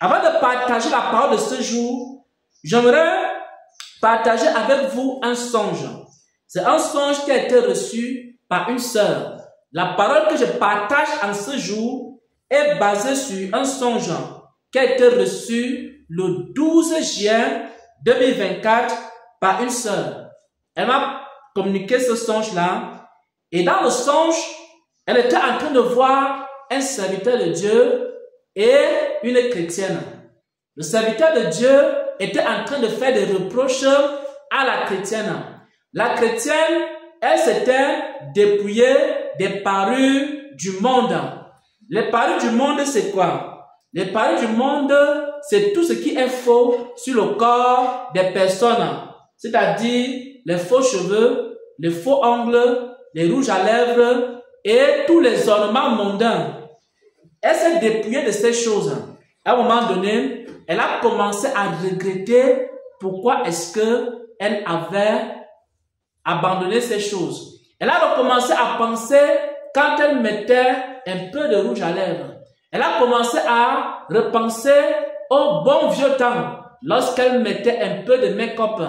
Avant de partager la parole de ce jour, j'aimerais partager avec vous un songe. C'est un songe qui a été reçu par une sœur. La parole que je partage en ce jour est basée sur un songe qui a été reçu le 12 juin 2024 par une sœur. Elle m'a communiqué ce songe-là. Et dans le songe, elle était en train de voir un serviteur de Dieu et une chrétienne. Le serviteur de Dieu était en train de faire des reproches à la chrétienne. La chrétienne, elle s'était dépouillée des parures du monde. Les parures du monde, c'est quoi? Les parures du monde, c'est tout ce qui est faux sur le corps des personnes. C'est-à-dire les faux cheveux, les faux ongles, les rouges à lèvres et tous les ornements mondains. Elle s'est dépouillée de ces choses. À un moment donné, elle a commencé à regretter pourquoi est-ce qu'elle avait abandonné ces choses. Elle a recommencé à penser quand elle mettait un peu de rouge à lèvres. Elle a commencé à repenser au bon vieux temps lorsqu'elle mettait un peu de make-up.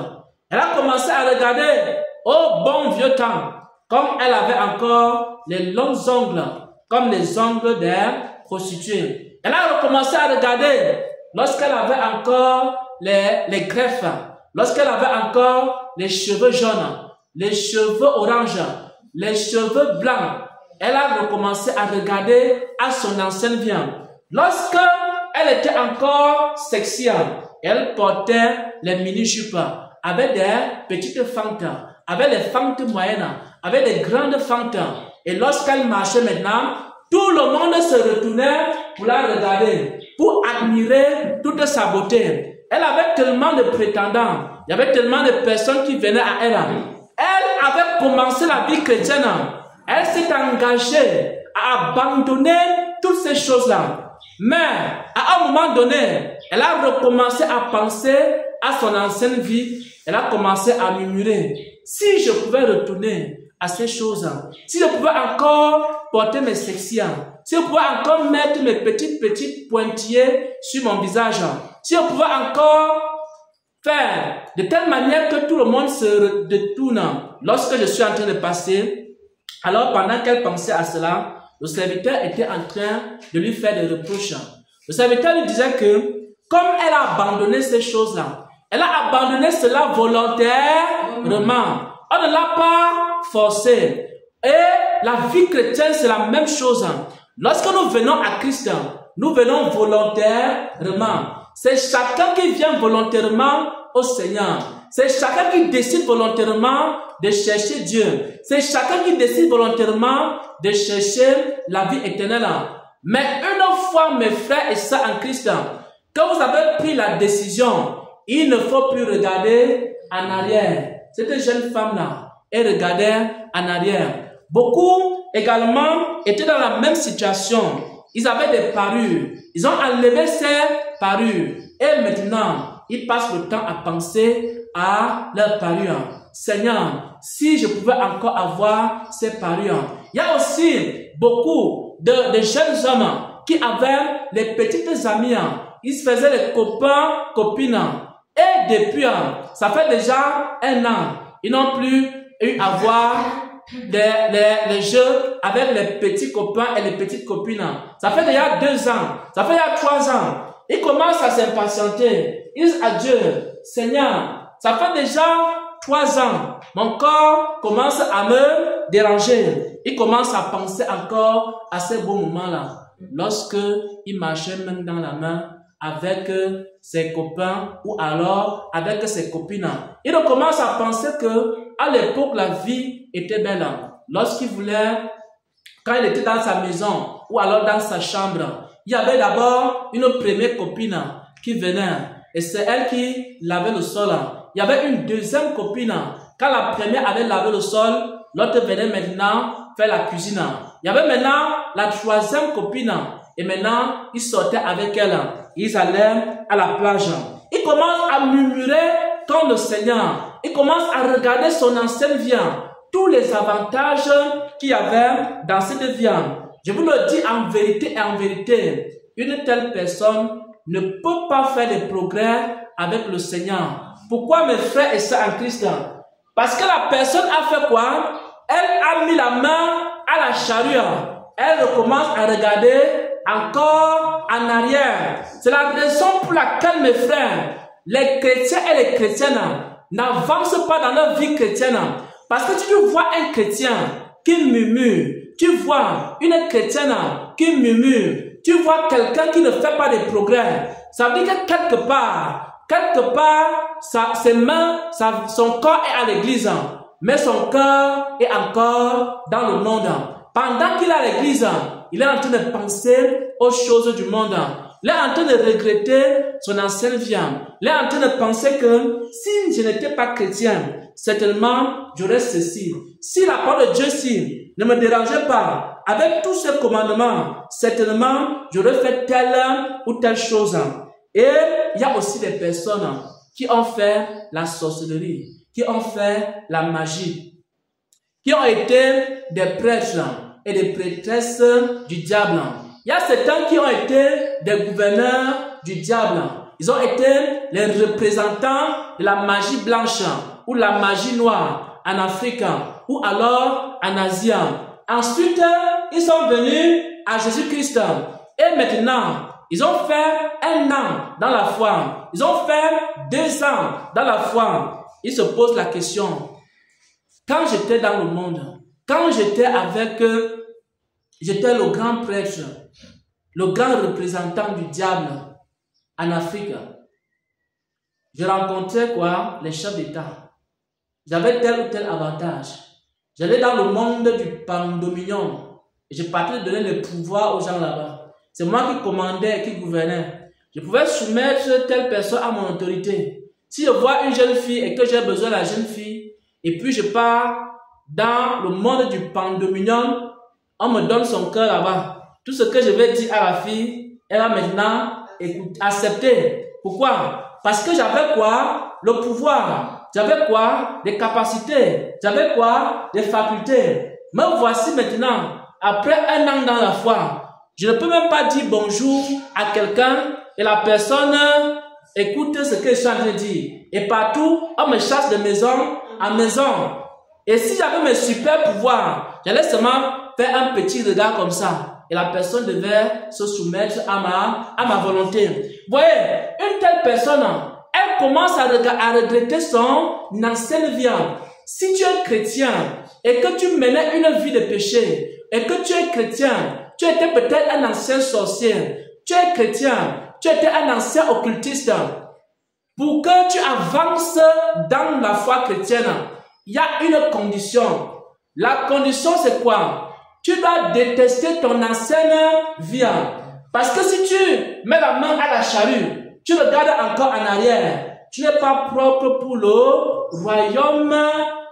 Elle a commencé à regarder au bon vieux temps comme elle avait encore les longs ongles comme les ongles des prostituées. Elle a recommencé à regarder lorsqu'elle avait encore les greffes, lorsqu'elle avait encore les cheveux jaunes, les cheveux orange, les cheveux blancs. Elle a recommencé à regarder à son ancienne vie. Lorsque elle était encore sexy, elle portait les mini-jupes avec des petites fentes, avec des fentes moyennes, avec des grandes fentes. Et lorsqu'elle marchait maintenant, tout le monde se retournait pour la regarder, pour admirer toute sa beauté. Elle avait tellement de prétendants, il y avait tellement de personnes qui venaient à elle. Elle avait commencé la vie chrétienne. Elle s'est engagée à abandonner toutes ces choses-là. Mais à un moment donné, elle a recommencé à penser à son ancienne vie. Elle a commencé à murmurer. Si je pouvais retourner à ces choses, si je pouvais encore porter mes sexies, si je pouvais encore mettre mes petites pointillés sur mon visage, si je pouvais encore faire de telle manière que tout le monde se détourne lorsque je suis en train de passer. Alors pendant qu'elle pensait à cela, le serviteur était en train de lui faire des reproches. Le serviteur lui disait que comme elle a abandonné ces choses-là, elle a abandonné cela volontairement. On ne l'a pas forcé. Et la vie chrétienne, c'est la même chose. Lorsque nous venons à Christ, nous venons volontairement. C'est chacun qui vient volontairement au Seigneur. C'est chacun qui décide volontairement de chercher Dieu. C'est chacun qui décide volontairement de chercher la vie éternelle. Mais une fois, mes frères et sœurs en Christ, quand vous avez pris la décision, il ne faut plus regarder en arrière. Cette jeune femme-là, elle regardait en arrière. Beaucoup également étaient dans la même situation. Ils avaient des parures. Ils ont enlevé ces parures. Et maintenant, ils passent le temps à penser à leurs parures. Seigneur, si je pouvais encore avoir ces parures. Il y a aussi beaucoup de jeunes hommes qui avaient les petites amies. Ils se faisaient les copains, copines. Et depuis, ça fait déjà 1 an, ils n'ont plus eu à voir les jeux avec les petits copains et les petites copines. Ça fait déjà 2 ans, ça fait déjà 3 ans. Ils commencent à s'impatienter. Ils disent à Dieu, Seigneur, ça fait déjà 3 ans. Mon corps commence à me déranger. Il commence à penser encore à ces beaux moments-là. Lorsque il marchait main dans la main avec ses copains ou alors avec ses copines. Il commence à penser que à l'époque la vie était belle. Lorsqu'il voulait, quand il était dans sa maison ou alors dans sa chambre, il y avait d'abord une première copine qui venait et c'est elle qui lavait le sol. Il y avait une deuxième copine. Quand la première avait lavé le sol, l'autre venait maintenant faire la cuisine. Il y avait maintenant la troisième copine et maintenant ils sortaient avec elle. Ils allaient à la plage. Ils commencent à murmurer contre le Seigneur. Ils commencent à regarder son ancienne vie. Tous les avantages qu'il y avait dans cette vie. Je vous le dis en vérité et en vérité. Une telle personne ne peut pas faire des progrès avec le Seigneur. Pourquoi mes frères et sœurs en Christ? Parce que la personne a fait quoi? Elle a mis la main à la charrue. Elle recommence à regarder encore en arrière. C'est la raison pour laquelle, mes frères, les chrétiens et les chrétiennes n'avancent pas dans leur vie chrétienne. Parce que tu vois un chrétien qui murmure, tu vois une chrétienne qui murmure, tu vois quelqu'un qui ne fait pas de progrès. Ça veut dire que quelque part, ses mains, son corps est à l'église, mais son cœur est encore dans le monde. Pendant qu'il est à l'église, il est en train de penser aux choses du monde. Il est en train de regretter son ancienne vie. Il est en train de penser que si je n'étais pas chrétien, certainement j'aurais ceci. Si la parole de Dieu ne me dérangeait pas, avec tous ces commandements, certainement j'aurais fait telle ou telle chose. Et il y a aussi des personnes qui ont fait la sorcellerie, qui ont fait la magie, qui ont été des prêtres et des prêtresses du diable. Il y a certains qui ont été des gouverneurs du diable. Ils ont été les représentants de la magie blanche ou la magie noire en Afrique ou alors en Asie. Ensuite, ils sont venus à Jésus-Christ. Et maintenant, ils ont fait 1 an dans la foi. Ils ont fait 2 ans dans la foi. Ils se posent la question. Quand j'étais dans le monde, quand j'étais avec eux, j'étais le grand prêtre, le grand représentant du diable en Afrique. Je rencontrais quoi? Les chefs d'État. J'avais tel ou tel avantage. J'allais dans le monde du Pan-Dominion et je partais de donner le pouvoir aux gens là-bas. C'est moi qui commandais et qui gouvernais. Je pouvais soumettre telle personne à mon autorité. Si je vois une jeune fille et que j'ai besoin de la jeune fille, et puis je pars dans le monde du Pan-Dominion, on me donne son cœur là-bas. Tout ce que je vais dire à la fille, elle va maintenant accepter. Pourquoi? Parce que j'avais quoi? Le pouvoir. J'avais quoi? Des capacités. J'avais quoi? Des facultés. Mais voici maintenant, après 1 an dans la foi, je ne peux même pas dire bonjour à quelqu'un et la personne écoute ce que je suis en train de dire. Et partout, on me chasse de maison en maison. Et si j'avais mes super pouvoirs, j'allais seulement faire un petit regard comme ça. Et la personne devait se soumettre à ma volonté. Vous voyez, une telle personne, elle commence à regretter son ancienne vie. Si tu es chrétien et que tu menais une vie de péché, et que tu es chrétien, tu étais peut-être un ancien sorcier, tu es chrétien, tu étais un ancien occultiste, pour que tu avances dans la foi chrétienne, il y a une condition. La condition, c'est quoi? Tu dois détester ton ancienne vie. Parce que si tu mets la main à la charrue, tu regardes encore en arrière, tu n'es pas propre pour le royaume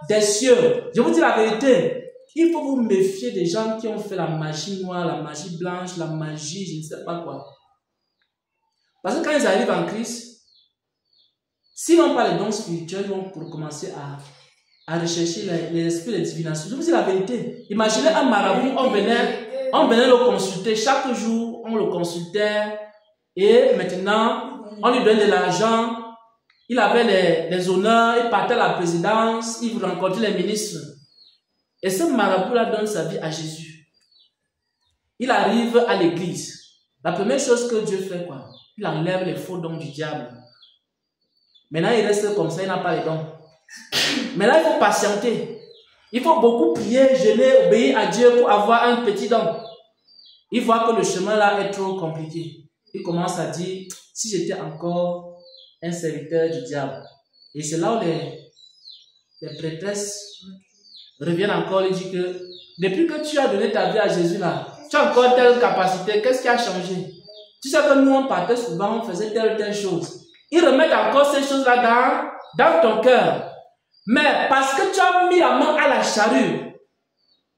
des cieux. Je vous dis la vérité. Il faut vous méfier des gens qui ont fait la magie noire, la magie blanche, la magie, je ne sais pas quoi. Parce que quand ils arrivent en Christ, s'ils n'ont pas les dons spirituels, ils vont commencer à rechercher les esprits de divination. Je vous dis la vérité. Imaginez un marabout, on venait le consulter. Chaque jour, on le consultait. Et maintenant, on lui donne de l'argent. Il avait les honneurs, il partait à la présidence, il rencontrait les ministres. Et ce marabout-là donne sa vie à Jésus. Il arrive à l'église. La première chose que Dieu fait, quoi? Il enlève les faux dons du diable. Maintenant, il reste comme ça, il n'a pas les dons. Mais là, il faut patienter. Il faut beaucoup prier, jeûner, obéir à Dieu pour avoir un petit don. Il voit que le chemin là est trop compliqué. Il commence à dire, si j'étais encore un serviteur du diable. Et c'est là où les prêtresses reviennent encore et disent que depuis que tu as donné ta vie à Jésus là, tu as encore telle capacité, qu'est-ce qui a changé? Tu sais que nous on partait souvent, on faisait telle ou telle chose. Ils remettent encore ces choses là dans ton cœur. Mais parce que tu as mis la main à la charrue,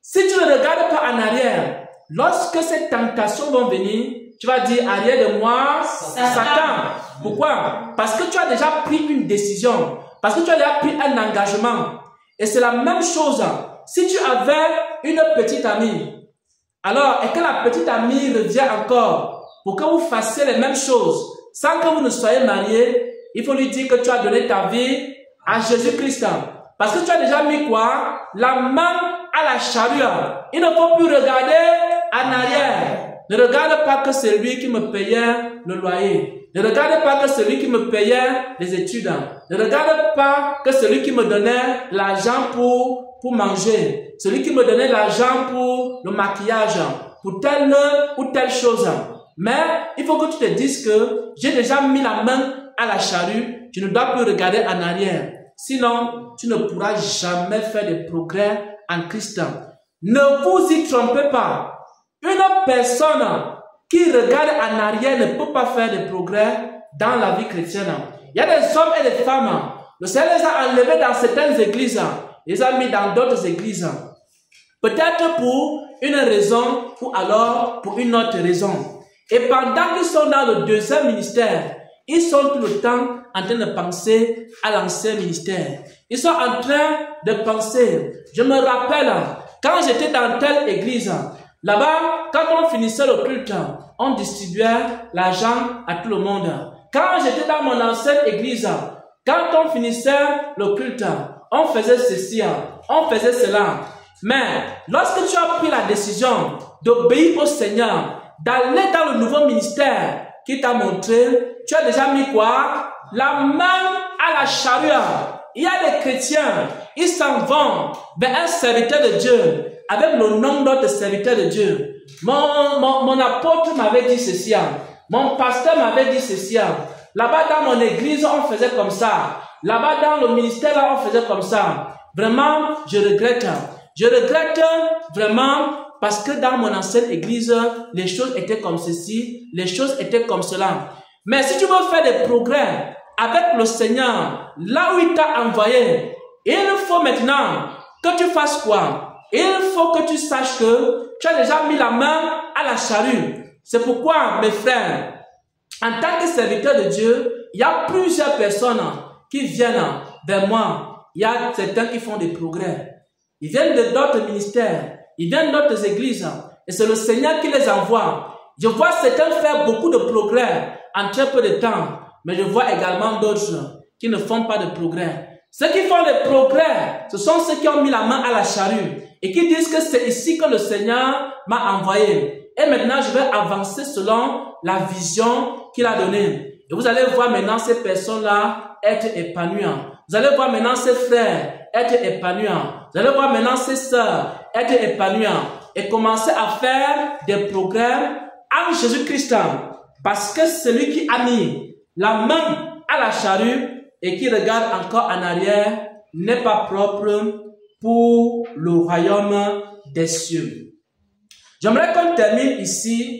si tu ne regardes pas en arrière, lorsque ces tentations vont venir, tu vas dire arrière de moi, Satan. Pourquoi? Parce que tu as déjà pris une décision. Parce que tu as déjà pris un engagement. Et c'est la même chose. Si tu avais une petite amie, alors, et que la petite amie revient encore, pour que vous fassiez les mêmes choses, sans que vous ne soyez marié, il faut lui dire que tu as donné ta vie à Jésus-Christ. Parce que tu as déjà mis quoi? La main à la charrue. Il ne faut plus regarder en arrière. Ne regarde pas que c'est lui qui me payait le loyer. Ne regarde pas que c'est lui qui me payait les études. Ne regarde pas que c'est lui qui me donnait l'argent pour manger. Celui qui me donnait l'argent pour le maquillage, pour telle ou telle chose. Mais il faut que tu te dises que j'ai déjà mis la main à la charrue. Tu ne dois plus regarder en arrière. Sinon, tu ne pourras jamais faire de progrès en Christ. Ne vous y trompez pas. Une personne qui regarde en arrière ne peut pas faire de progrès dans la vie chrétienne. Il y a des hommes et des femmes. Le Seigneur les a enlevés dans certaines églises. Il les a mis dans d'autres églises. Peut-être pour une raison ou alors pour une autre raison. Et pendant qu'ils sont dans le deuxième ministère, ils sont tout le temps en train de penser à l'ancien ministère. Ils sont en train de penser. Je me rappelle, quand j'étais dans telle église, là-bas, quand on finissait le culte, on distribuait l'argent à tout le monde. Quand j'étais dans mon ancienne église, quand on finissait le culte, on faisait ceci, on faisait cela. Mais lorsque tu as pris la décision d'obéir au Seigneur, d'aller dans le nouveau ministère qu'il t'a montré, tu as déjà mis quoi? La main à la charrue. Il y a des chrétiens, ils s'en vont vers un serviteur de Dieu avec le nom d'autres serviteurs de Dieu. Mon apôtre m'avait dit ceci. Mon pasteur m'avait dit ceci. Là-bas dans mon église, on faisait comme ça. Là-bas dans le ministère, là, on faisait comme ça. Vraiment, je regrette. Je regrette vraiment parce que dans mon ancienne église, les choses étaient comme ceci, les choses étaient comme cela. Mais si tu veux faire des progrès avec le Seigneur, là où il t'a envoyé, il faut maintenant que tu fasses quoi? Il faut que tu saches que tu as déjà mis la main à la charrue. C'est pourquoi, mes frères, en tant que serviteur de Dieu, il y a plusieurs personnes qui viennent vers moi. Il y a certains qui font des progrès. Ils viennent de d'autres ministères. Ils viennent d'autres églises. Et c'est le Seigneur qui les envoie. Je vois certains faire beaucoup de progrès en très peu de temps. Mais je vois également d'autres qui ne font pas de progrès. Ceux qui font des progrès, ce sont ceux qui ont mis la main à la charrue et qui disent que c'est ici que le Seigneur m'a envoyé. Et maintenant, je vais avancer selon la vision qu'il a donnée. Et vous allez voir maintenant ces personnes-là être épanouies. Vous allez voir maintenant ces frères être épanouis. Vous allez voir maintenant ces sœurs être épanouies et commencer à faire des progrès en Jésus-Christ. Parce que celui qui a mis la main à la charrue et qui regarde encore en arrière n'est pas propre pour le royaume des cieux. J'aimerais qu'on termine ici